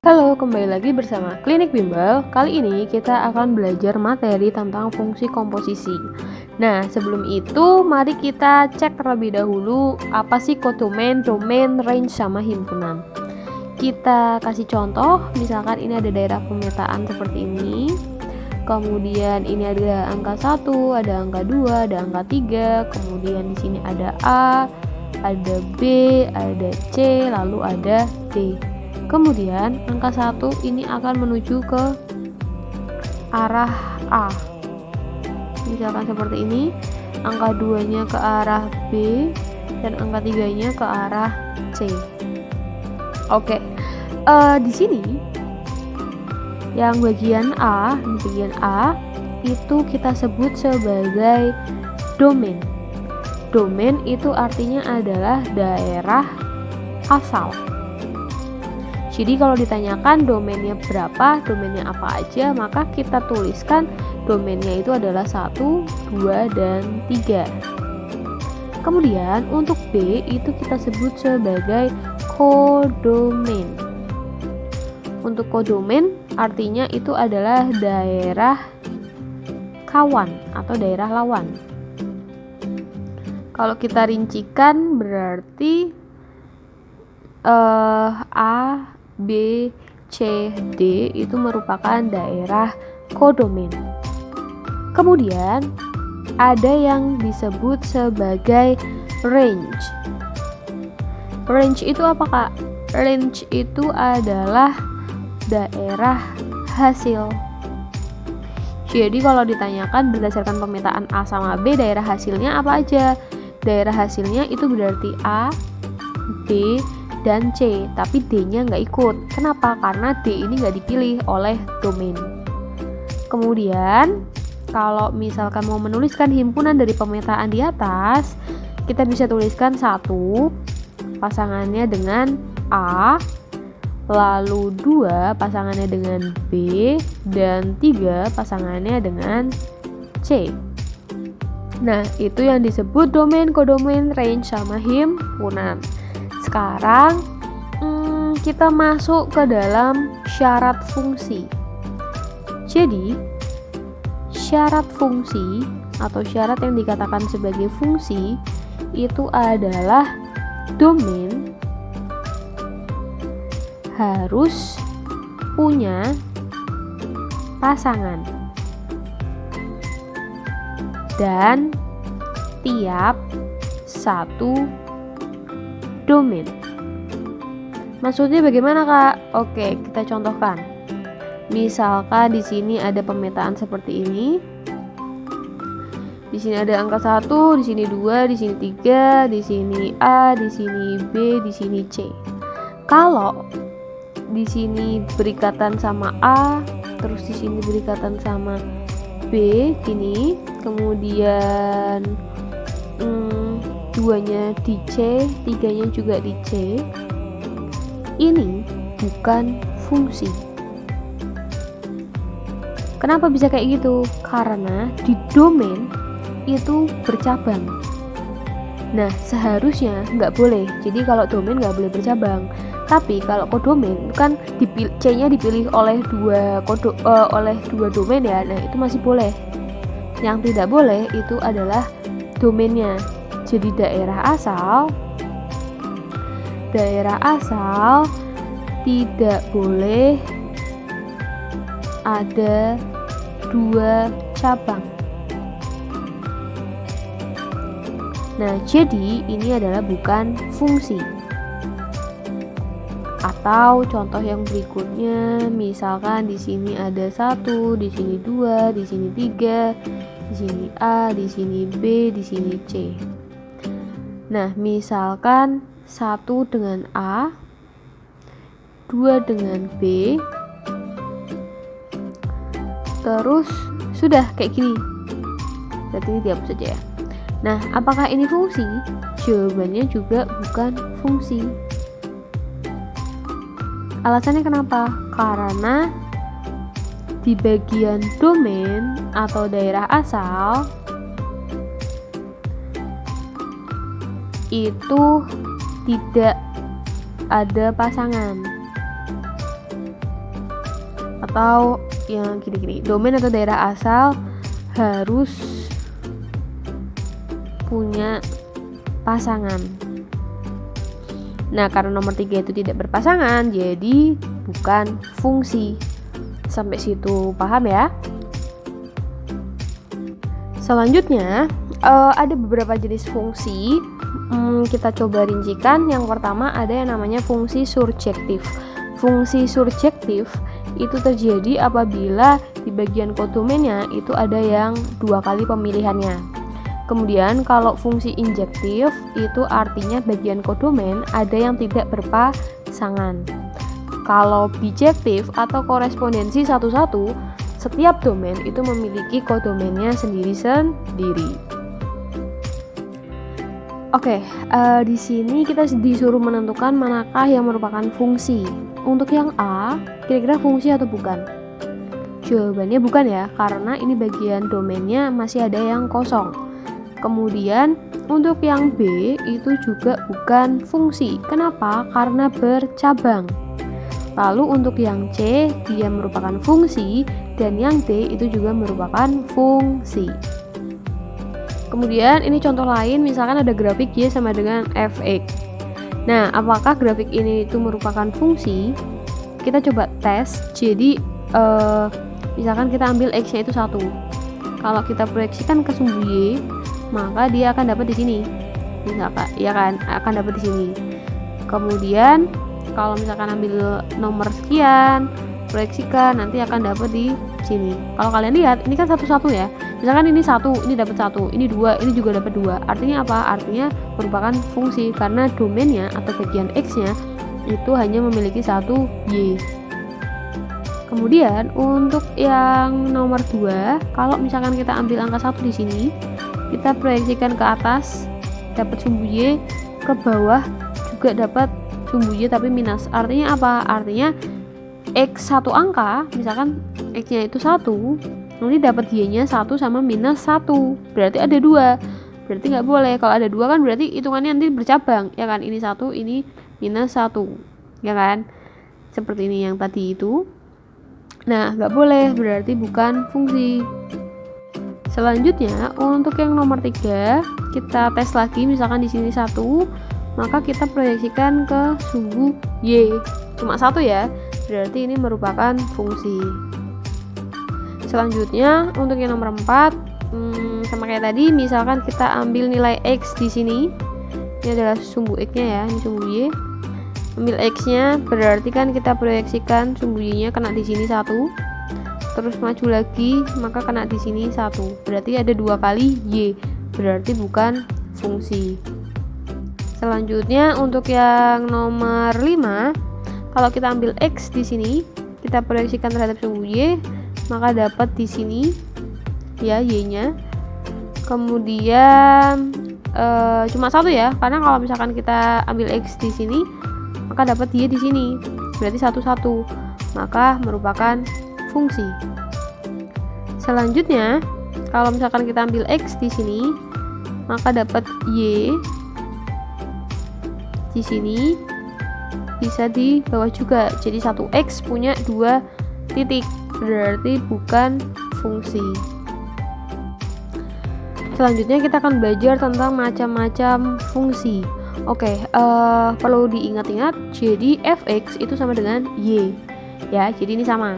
Halo, kembali lagi bersama Klinik Bimbel. Kali ini kita akan belajar materi tentang fungsi komposisi. Nah, sebelum itu mari kita cek terlebih dahulu apa sih kodomain, domain, range, sama himpunan. Kita kasih contoh, misalkan ini ada daerah pemetaan seperti ini. Kemudian ini ada angka 1, ada angka 2, ada angka 3, kemudian di sini ada A, ada B, ada C, lalu ada D. Kemudian angka 1 ini akan menuju ke arah A. Misalkan seperti ini. Angka 2-nya ke arah B dan angka 3-nya ke arah C. Oke. Di sini yang bagian A, itu kita sebut sebagai domain. Domain itu artinya adalah daerah asal. Jadi kalau ditanyakan domainnya berapa, domainnya apa aja, maka kita tuliskan domainnya itu adalah 1, 2, dan 3. Kemudian untuk B itu kita sebut sebagai kodomain. Untuk kodomain artinya itu adalah daerah kawan atau daerah lawan. Kalau kita rincikan berarti A, B, C, D itu merupakan daerah kodomain. Kemudian ada yang disebut sebagai range. Range itu apa, Kak? Range itu adalah daerah hasil. Jadi kalau ditanyakan berdasarkan pemetaan A sama B, daerah hasilnya apa aja? Daerah hasilnya itu berarti A, B, dan C, tapi D-nya nggak ikut. Kenapa? Karena D ini nggak dipilih oleh domain. Kemudian, kalau misalkan mau menuliskan himpunan dari pemetaan di atas, kita bisa tuliskan 1 pasangannya dengan A, lalu 2 pasangannya dengan B, dan 3 pasangannya dengan C. Nah, itu yang disebut domain, kodomain, range, sama himpunan. Sekarang kita masuk ke dalam syarat fungsi. Jadi syarat fungsi atau syarat yang dikatakan sebagai fungsi itu adalah domain harus punya pasangan dan tiap satu domain. Maksudnya bagaimana, Kak? Oke, kita contohkan. Misalkan di sini ada pemetaan seperti ini. Di sini ada angka 1, di sini 2, di sini 3, di sini A, di sini B, di sini C. Kalau di sini berikatan sama A, terus di sini berikatan sama B, gini, kemudian 2-nya di C, 3-nya juga di C. Ini bukan fungsi. Kenapa bisa kayak gitu? Karena di domain itu bercabang. Nah, seharusnya nggak boleh. Jadi kalau domain nggak boleh bercabang. Tapi kalau kodomain itu kan C-nya dipilih oleh dua domain ya. Nah, itu masih boleh. Yang tidak boleh itu adalah domainnya. Jadi daerah asal tidak boleh ada 2 cabang. Nah, jadi ini adalah bukan fungsi. Atau contoh yang berikutnya, misalkan di sini ada 1, di sini 2, di sini 3, di sini A, di sini B, di sini C. Nah, misalkan 1 dengan A, 2 dengan B, terus sudah kayak gini. Berarti ini dihapus saja ya. Nah, apakah ini fungsi? Jawabannya juga bukan fungsi. Alasannya kenapa? Karena di bagian domain atau daerah asal itu tidak ada pasangan. atau yang gini-gini. Domain atau daerah asal harus punya pasangan. Nah, karena nomor 3 itu tidak berpasangan, jadi bukan fungsi. Sampai situ paham ya? Selanjutnya, ada beberapa jenis fungsi. Kita coba rincikan. Yang pertama ada yang namanya fungsi surjektif. Fungsi surjektif itu terjadi apabila di bagian kodomennya itu ada yang 2 kali pemilihannya. Kemudian kalau fungsi injektif itu artinya bagian kodomen ada yang tidak berpasangan. Kalau bijektif atau korespondensi satu-satu, setiap domain itu memiliki kodomennya sendiri-sendiri. Oke, di sini kita disuruh menentukan manakah yang merupakan fungsi. Untuk yang A, kira-kira fungsi atau bukan? Jawabannya bukan ya, karena ini bagian domainnya masih ada yang kosong. Kemudian untuk yang B itu juga bukan fungsi. Kenapa? Karena bercabang. Lalu untuk yang C dia merupakan fungsi, dan yang D itu juga merupakan fungsi. Kemudian ini contoh lain, misalkan ada grafik Y sama dengan fx. Nah, apakah grafik ini itu merupakan fungsi? Kita coba tes. Jadi misalkan kita ambil X-nya itu 1. Kalau kita proyeksikan ke sumbu Y, maka dia akan dapat di sini. Misalkan, ya kan, akan dapat di sini. Kemudian kalau misalkan ambil nomor sekian, proyeksikan, nanti akan dapat di sini. Kalau kalian lihat, ini kan satu-satu ya. Misalkan ini 1, ini dapat 1, ini 2, ini juga dapat 2. Artinya apa? Artinya merupakan fungsi karena domainnya atau bagian X-nya itu hanya memiliki 1 Y. Kemudian untuk yang nomor 2, kalau misalkan kita ambil angka 1 di sini, kita proyeksikan ke atas, dapat sumbu Y, ke bawah juga dapat sumbu Y tapi minus. Artinya apa? Artinya X satu angka, misalkan X-nya itu 1, nanti dapat Y-nya 1 sama minus 1. Berarti ada 2. Berarti nggak boleh. Kalau ada 2 kan berarti hitungannya nanti bercabang, ya kan? Ini 1, ini minus 1, ya kan? Seperti ini yang tadi itu. Nah, nggak boleh, berarti bukan fungsi. Selanjutnya, untuk yang nomor 3, kita tes lagi, misalkan di sini 1, maka kita proyeksikan ke sumbu Y. Cuma 1 ya, berarti ini merupakan fungsi. Selanjutnya, untuk yang nomor 4, sama kayak tadi, misalkan kita ambil nilai X di sini. Ini adalah sumbu X-nya ya, ini sumbu Y. Ambil X-nya, berarti kan kita proyeksikan sumbu Y-nya kena di sini 1. Terus maju lagi, maka kena di sini 1. Berarti ada 2 kali Y, berarti bukan fungsi. Selanjutnya untuk yang nomor 5, kalau kita ambil X di sini, kita proyeksikan terhadap sumbu Y, maka dapat di sini ya Y-nya. Kemudian cuma 1 ya, karena kalau misalkan kita ambil X di sini, maka dapat Y di sini. Berarti 1 1, maka merupakan fungsi. Selanjutnya, kalau misalkan kita ambil X di sini, maka dapat Y di sini, bisa di bawah juga. Jadi 1X punya 2 titik, berarti bukan fungsi. Selanjutnya kita akan belajar tentang macam-macam fungsi. Oke, perlu diingat-ingat, jadi fx itu sama dengan y ya, jadi ini sama.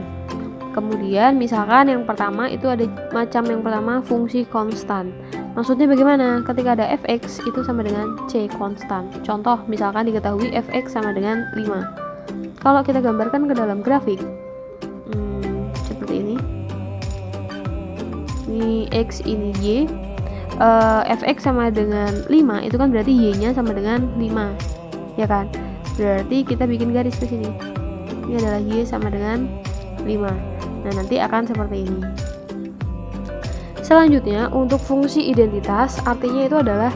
Kemudian misalkan yang pertama itu ada macam yang pertama fungsi konstan. Maksudnya bagaimana? Ketika ada fx itu sama dengan c konstan. Contoh misalkan diketahui fx sama dengan 5. Kalau kita gambarkan ke dalam grafik seperti ini. Ini x, ini y. Fx sama dengan 5 itu kan berarti y-nya sama dengan 5, ya kan? Berarti kita bikin garis ke sini. Ini adalah y sama dengan 5. Nah, nanti akan seperti ini. Selanjutnya untuk fungsi identitas, artinya itu adalah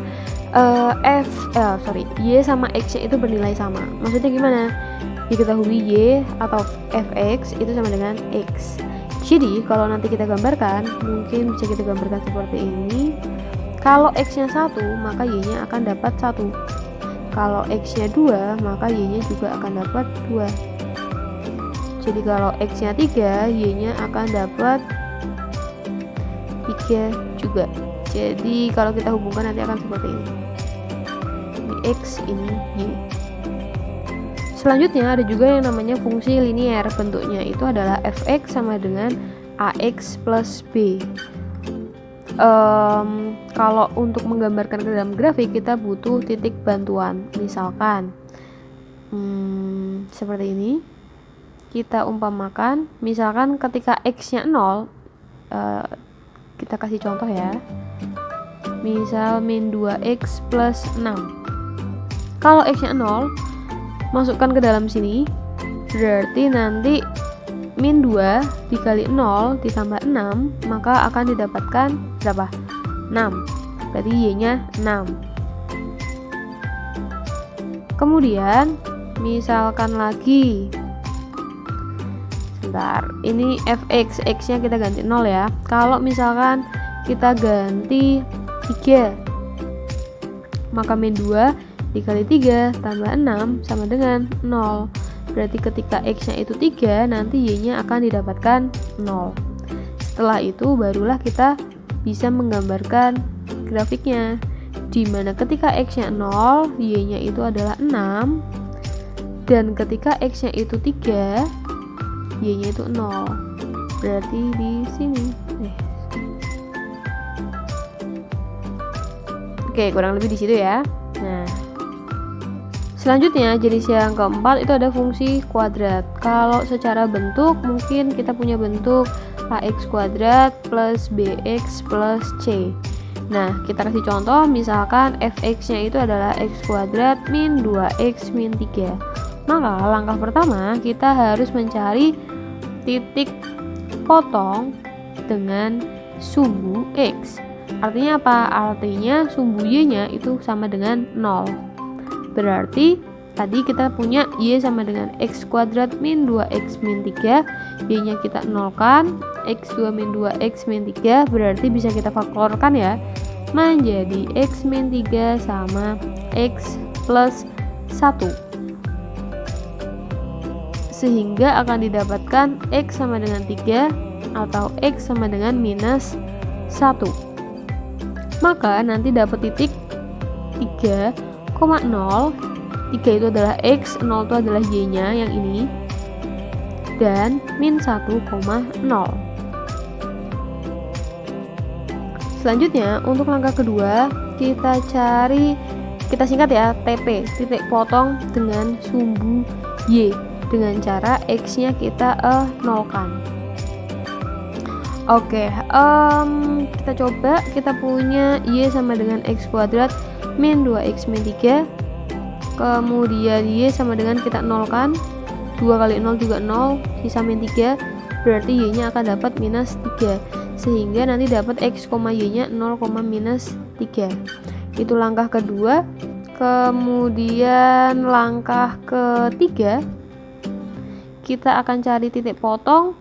y sama x-nya itu bernilai sama. Maksudnya gimana? Diketahui y atau fx itu sama dengan x. Jadi kalau nanti kita gambarkan, mungkin bisa kita gambarkan seperti ini. Kalau x-nya 1, maka y-nya akan dapat 1. Kalau x-nya 2, maka y-nya juga akan dapat 2. Jadi kalau X-nya 3, Y-nya akan dapat 3 juga. Jadi kalau kita hubungkan nanti akan seperti ini. Ini X, ini Y. Selanjutnya ada juga yang namanya fungsi linier. Bentuknya itu adalah fx sama dengan ax plus b. Kalau untuk menggambarkan ke dalam grafik kita butuh titik bantuan. Misalkan seperti ini. Kita umpamakan, misalkan ketika x-nya 0, kita kasih contoh ya. Misal min 2x plus 6. Kalau x-nya 0, masukkan ke dalam sini, berarti nanti min 2 dikali 0 ditambah 6, maka akan didapatkan berapa? 6. Berarti y-nya 6. Kemudian misalkan lagi, sebentar, ini fx, x-nya kita ganti 0 ya. Kalau misalkan kita ganti 3, maka min 2 dikali 3 tambah 6 sama dengan 0. Berarti ketika x-nya itu 3, nanti y-nya akan didapatkan 0. Setelah itu barulah kita bisa menggambarkan grafiknya, dimana ketika x-nya 0, y-nya itu adalah 6, dan ketika x-nya itu 3, y-nya itu 0. Berarti di sini. Oke, kurang lebih di situ ya. Nah, selanjutnya jenis yang keempat itu ada fungsi kuadrat. Kalau secara bentuk mungkin kita punya bentuk ax kuadrat plus bx plus c. Nah, kita kasih contoh, misalkan fx-nya itu adalah x kuadrat min 2x min 3. Maka langkah pertama kita harus mencari titik potong dengan sumbu x. Artinya apa? Artinya sumbu y-nya itu sama dengan 0. Berarti tadi kita punya y sama dengan x kuadrat min 2x min 3, y-nya kita nolkan, x2 min 2x min 3, berarti bisa kita faktorkan ya, menjadi x min 3 sama x plus 1. Sehingga akan didapatkan x sama dengan 3 atau x sama dengan minus 1. Maka nanti dapat titik 3,0. 3 itu adalah x, 0 itu adalah y-nya yang ini, dan min 1,0. Selanjutnya untuk langkah kedua kita singkat ya, TP, titik potong dengan sumbu y, dengan cara x-nya kita nolkan. Oke, kita coba, kita punya y sama dengan x kuadrat min 2x min 3, kemudian y sama dengan kita nolkan, 2 kali 0 juga 0, sisa min 3, berarti y nya akan dapat minus 3, sehingga nanti dapat x, y nya 0, minus 3. Itu langkah kedua. Kemudian langkah ketiga kita akan cari titik potong,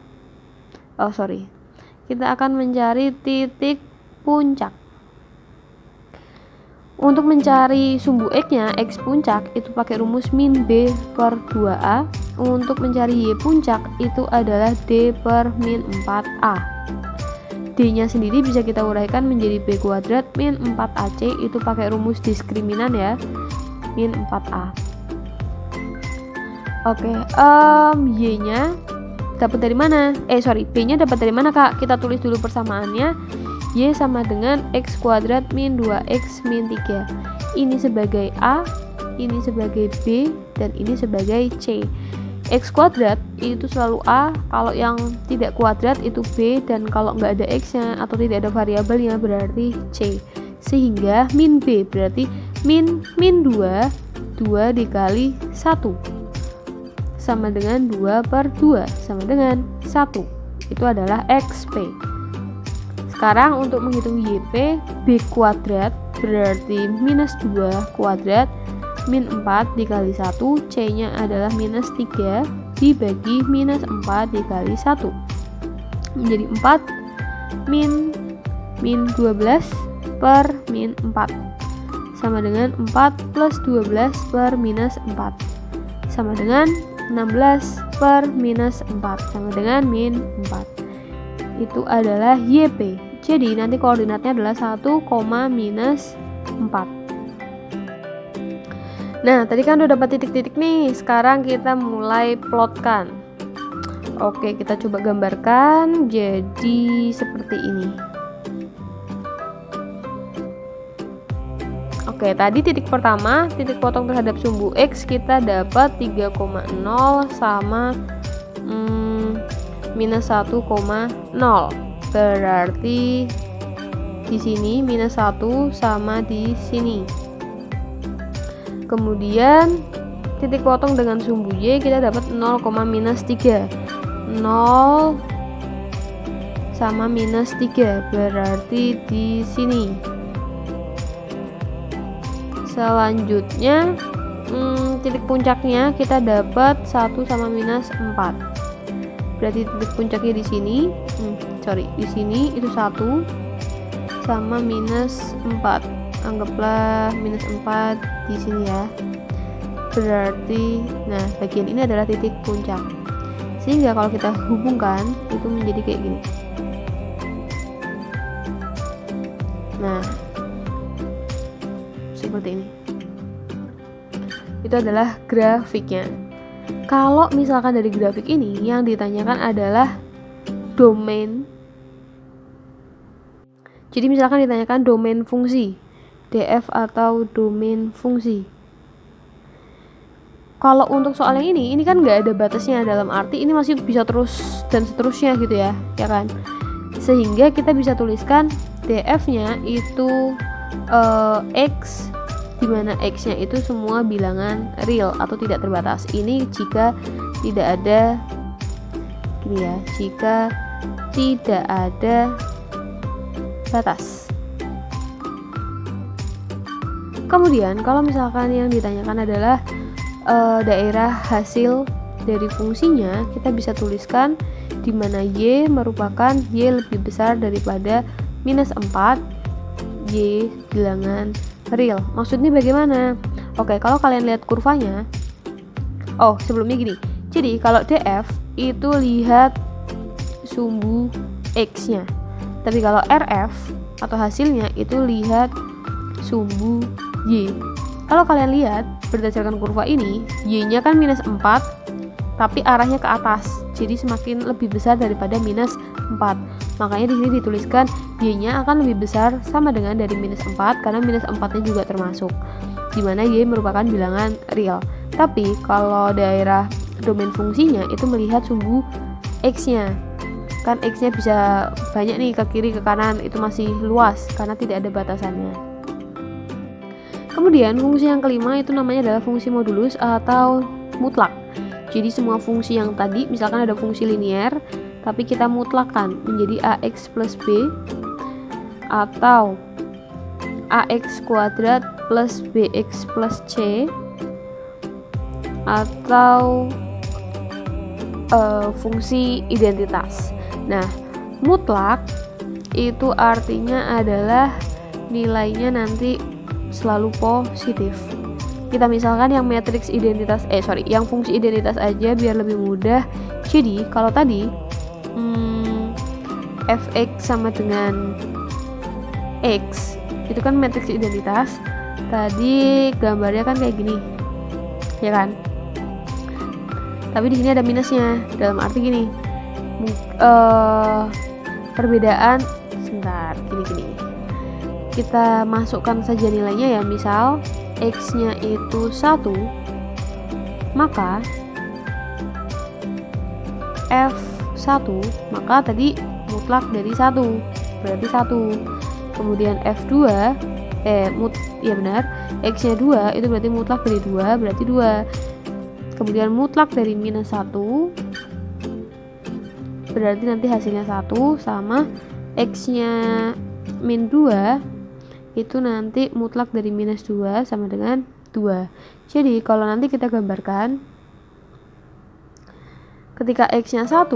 kita akan mencari titik puncak. Untuk mencari sumbu x-nya, x puncak itu pakai rumus min b per 2a. Untuk mencari y puncak itu adalah d per min 4a. D-nya sendiri bisa kita uraikan menjadi b kuadrat min 4ac, itu pakai rumus diskriminan ya, min 4a. Oke, y-nya dapat dari mana? B-nya dapat dari mana, Kak? Kita tulis dulu persamaannya. Y sama dengan x kuadrat min 2x min 3. Ini sebagai A, ini sebagai B, dan ini sebagai C. X kuadrat itu selalu A, kalau yang tidak kuadrat itu B, dan kalau nggak ada x-nya atau tidak ada variabelnya berarti C. Sehingga min B berarti min 2 dikali 1 sama dengan 2 per 2 sama dengan 1. Itu adalah XP. Sekarang untuk menghitung YP, B kuadrat berarti minus 2 kuadrat min 4 dikali 1, C nya adalah minus 3 dibagi minus 4 dikali 1, menjadi 4 min 12 per min 4 sama dengan 4 plus 12 per minus 4 sama dengan 16 per minus 4 sama dengan min 4. Itu adalah YP. Jadi nanti koordinatnya adalah 1, minus 4. Nah, tadi kan udah dapat titik-titik nih. Sekarang kita mulai plotkan. Oke, kita coba gambarkan jadi seperti ini. Oke, tadi titik pertama, titik potong terhadap sumbu X kita dapat 3,0 sama minus 1,0. Berarti di sini minus 1 sama di sini. Kemudian titik potong dengan sumbu Y kita dapat 0, minus 3. 0 sama minus 3 berarti di sini. Selanjutnya titik puncaknya kita dapat 1 sama minus 4. Berarti titik puncaknya di sini. Di sini itu 1 sama minus 4. Anggaplah minus 4 di sini ya. Berarti nah bagian ini adalah titik puncak. Sehingga kalau kita hubungkan itu menjadi kayak gini. Nah, seperti ini. Itu adalah grafiknya. Kalau misalkan dari grafik ini yang ditanyakan adalah domain. Jadi misalkan ditanyakan domain fungsi df atau domain fungsi. Kalau untuk soal yang ini kan nggak ada batasnya, dalam arti ini masih bisa terus dan seterusnya gitu ya kan. Sehingga kita bisa tuliskan df-nya itu x, dimana x-nya itu semua bilangan real atau tidak terbatas. Ini jika tidak ada gini ya, jika tidak ada batas. Kemudian kalau misalkan yang ditanyakan adalah daerah hasil dari fungsinya, kita bisa tuliskan di mana y merupakan y lebih besar daripada minus 4, y bilangan real. Maksudnya bagaimana? Oke, kalau kalian lihat kurvanya, sebelumnya gini. Jadi kalau df itu lihat sumbu x-nya, tapi kalau rf atau hasilnya itu lihat sumbu y. Kalau kalian lihat berdasarkan kurva ini, y-nya kan minus 4 tapi arahnya ke atas, jadi semakin lebih besar daripada minus 4. Makanya di sini dituliskan y-nya akan lebih besar sama dengan dari minus 4 karena minus 4-nya juga termasuk, dimana y merupakan bilangan real. Tapi kalau daerah domain fungsinya itu melihat sumbu x-nya, kan x-nya bisa banyak nih, ke kiri ke kanan, itu masih luas karena tidak ada batasannya. Kemudian fungsi yang kelima itu namanya adalah fungsi modulus atau mutlak. Jadi semua fungsi yang tadi, misalkan ada fungsi linear tapi kita mutlakkan menjadi ax plus b atau ax kuadrat plus bx plus c, atau fungsi identitas. Nah, mutlak itu artinya adalah nilainya nanti selalu positif. Kita misalkan yang matriks identitas yang fungsi identitas aja biar lebih mudah. Jadi kalau tadi fx sama dengan x itu kan matriks identitas, tadi gambarnya kan kayak gini ya kan, tapi di sini ada minusnya, dalam arti gini, perbedaan sebentar gini kita masukkan saja nilainya ya. Misal x nya itu 1, maka f1 maka tadi mutlak dari 1 berarti 1. Kemudian f2 x nya 2 itu berarti mutlak dari 2 berarti 2. Kemudian mutlak dari minus 1 berarti nanti hasilnya 1, sama x nya min 2 itu nanti mutlak dari minus 2 sama dengan 2. Jadi kalau nanti kita gambarkan, ketika x nya 1,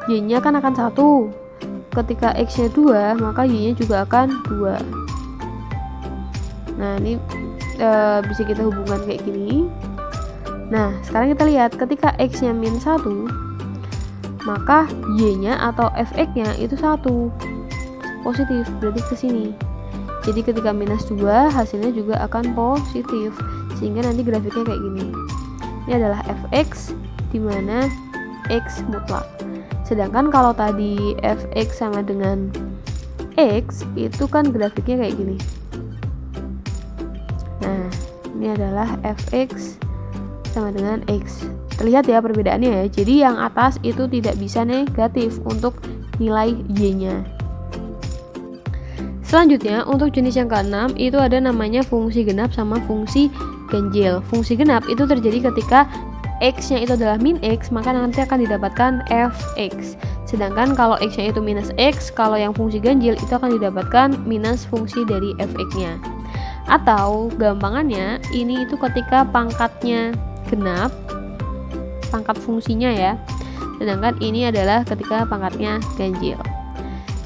y nya kan akan 1. Ketika x nya 2, maka y nya juga akan 2. Nah ini bisa kita hubungkan kayak gini. Nah, sekarang kita lihat ketika X-nya min 1, maka Y-nya atau fx-nya itu 1. Positif, berarti ke sini. Jadi ketika minus 2, hasilnya juga akan positif. Sehingga nanti grafiknya kayak gini. Ini adalah fx, di mana X mutlak. Sedangkan kalau tadi fx sama dengan X, itu kan grafiknya kayak gini. Nah, ini adalah fx sama dengan X. Terlihat ya perbedaannya ya. Jadi yang atas itu tidak bisa negatif untuk nilai Y-nya. Selanjutnya untuk jenis yang keenam itu ada namanya fungsi genap sama fungsi ganjil. Fungsi genap itu terjadi ketika X-nya itu adalah min X, maka nanti akan didapatkan fx. Sedangkan kalau X-nya itu minus X, kalau yang fungsi ganjil itu akan didapatkan minus fungsi dari fx-nya. Atau gampangannya ini itu ketika pangkatnya genap, pangkat fungsinya ya, sedangkan ini adalah ketika pangkatnya ganjil.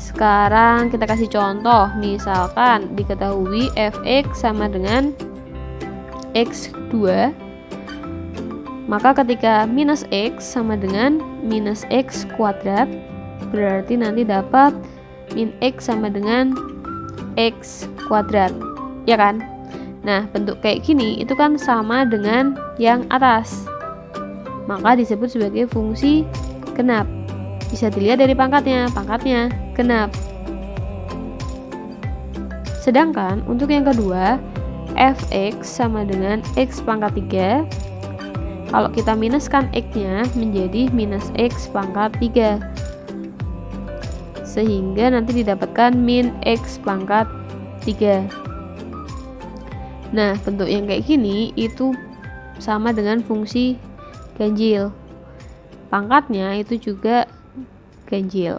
Sekarang kita kasih contoh, misalkan diketahui fx sama dengan x2, maka ketika minus x sama dengan minus x kuadrat, berarti nanti dapat min x sama dengan x kuadrat, ya kan? Nah, bentuk kayak gini itu kan sama dengan yang atas, maka disebut sebagai fungsi genap. Bisa dilihat dari pangkatnya genap. Sedangkan untuk yang kedua, fx sama dengan x pangkat 3. Kalau kita minuskan x-nya menjadi minus x pangkat 3. Sehingga nanti didapatkan min x pangkat 3. Nah, bentuk yang kayak gini itu sama dengan fungsi ganjil. Pangkatnya itu juga ganjil.